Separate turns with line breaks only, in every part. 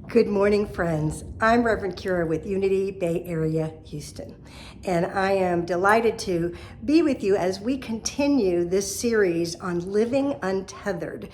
Good morning, friends. I'm Reverend Kira with Unity Bay Area, Houston, and I am delighted to be with you as we continue this series on living untethered,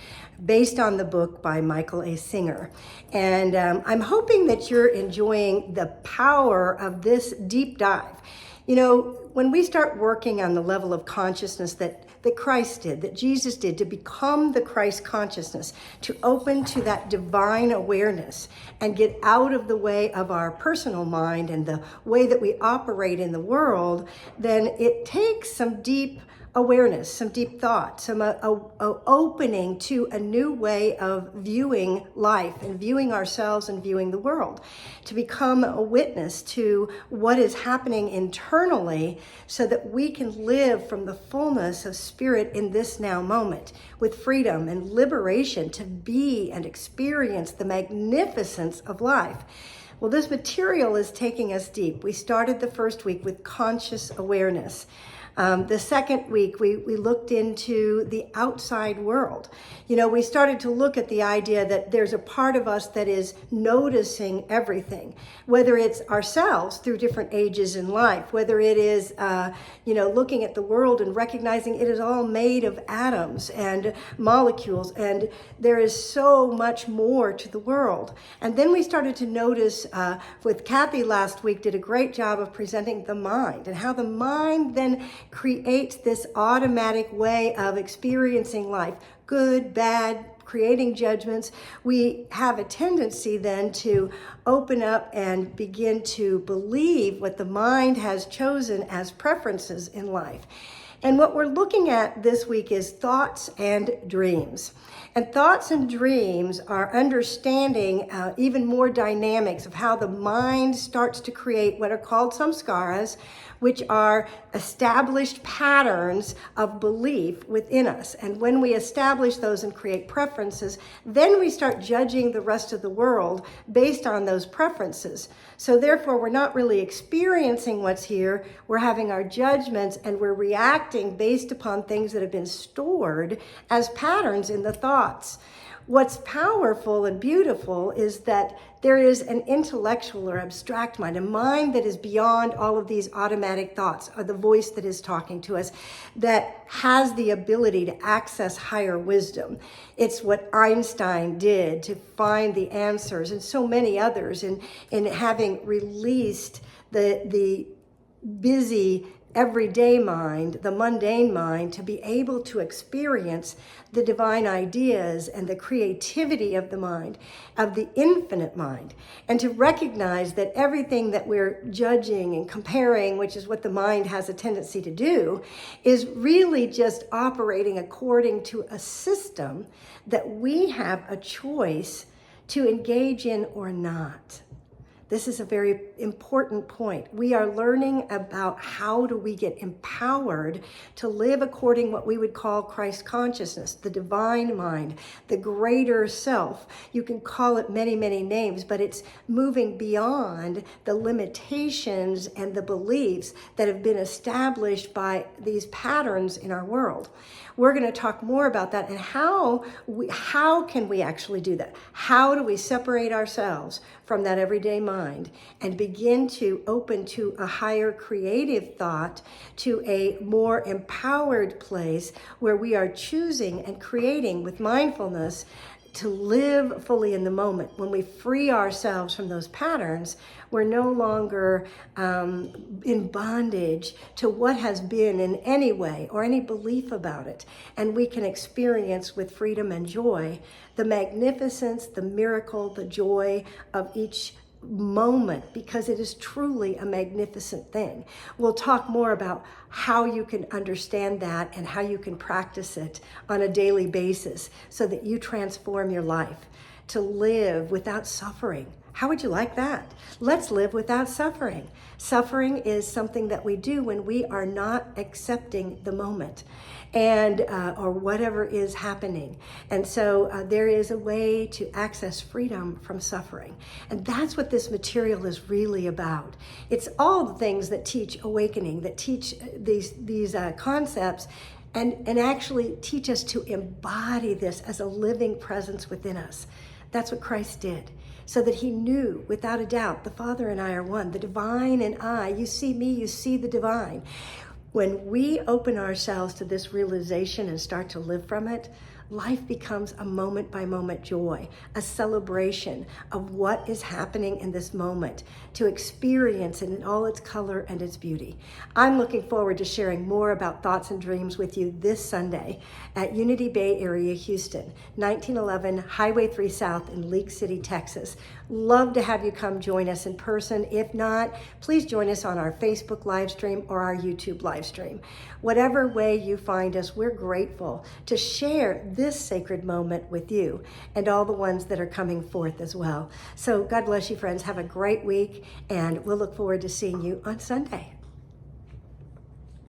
based on the book by Michael A. Singer. And I'm hoping that you're enjoying the power of this deep dive. You know, when we start working on the level of consciousness that Christ did, that Jesus did, to become the Christ consciousness, to open to that divine awareness and get out of the way of our personal mind and the way that we operate in the world, then it takes some deep awareness, some deep thought, some opening to a new way of viewing life and viewing ourselves and viewing the world, to become a witness to what is happening internally so that we can live from the fullness of spirit in this now moment with freedom and liberation to be and experience the magnificence of life. Well, this material is taking us deep. We started the first week with conscious awareness. The second week, we looked into the outside world. You know, we started to look at the idea that there's a part of us that is noticing everything, whether it's ourselves through different ages in life, whether it is, looking at the world and recognizing it is all made of atoms and molecules, and there is so much more to the world. And then we started to notice, with Kathy last week, did a great job of presenting the mind and how the mind then creates this automatic way of experiencing life, good, bad, creating judgments. We have a tendency then to open up and begin to believe what the mind has chosen as preferences in life. And what we're looking at this week is thoughts and dreams. And thoughts and dreams are understanding even more dynamics of how the mind starts to create what are called samskaras, which are established patterns of belief within us. And when we establish those and create preferences, then we start judging the rest of the world based on those preferences. So therefore, we're not really experiencing what's here. We're having our judgments and we're reacting based upon things that have been stored as patterns in the thoughts. What's powerful and beautiful is that there is an intellectual or abstract mind, a mind that is beyond all of these automatic thoughts, or the voice that is talking to us, that has the ability to access higher wisdom. It's what Einstein did to find the answers, and so many others, in having released the busy everyday mind, the mundane mind, to be able to experience the divine ideas and the creativity of the mind, of the infinite mind, and to recognize that everything that we're judging and comparing, which is what the mind has a tendency to do, is really just operating according to a system that we have a choice to engage in or not. This is a very important point. We are learning about how do we get empowered to live according what we would call Christ consciousness, the divine mind, the greater self. You can call it many, many names, but it's moving beyond the limitations and the beliefs that have been established by these patterns in our world. We're going to talk more about that and how can we actually do that? How do we separate ourselves from that everyday mind and begin to open to a higher creative thought, to a more empowered place where we are choosing and creating with mindfulness to live fully in the moment. When we free ourselves from those patterns, we're no longer in bondage to what has been in any way or any belief about it. And we can experience with freedom and joy the magnificence, the miracle, the joy of each moment, because it is truly a magnificent thing. We'll talk more about how you can understand that and how you can practice it on a daily basis so that you transform your life to live without suffering. How would you like that? Let's live without suffering. Suffering is something that we do when we are not accepting the moment and or whatever is happening. And so there is a way to access freedom from suffering. And that's what this material is really about. It's all the things that teach awakening, that teach these concepts and actually teach us to embody this as a living presence within us. That's what Christ did. so that he knew without a doubt the Father and I are one. The divine and I, you see me, you see the divine. When we open ourselves to this realization and start to live from it, life becomes a moment by moment joy, a celebration of what is happening in this moment, to experience it in all its color and its beauty. I'm looking forward to sharing more about thoughts and dreams with you this Sunday at Unity Bay Area, Houston, 1911 Highway 3 South in League City, Texas. Love to have you come join us in person. If not, please join us on our Facebook live stream or our YouTube live stream. Whatever way you find us, we're grateful to share this sacred moment with you and all the ones that are coming forth as well. So God bless you, friends. Have a great week, and we'll look forward to seeing you on Sunday.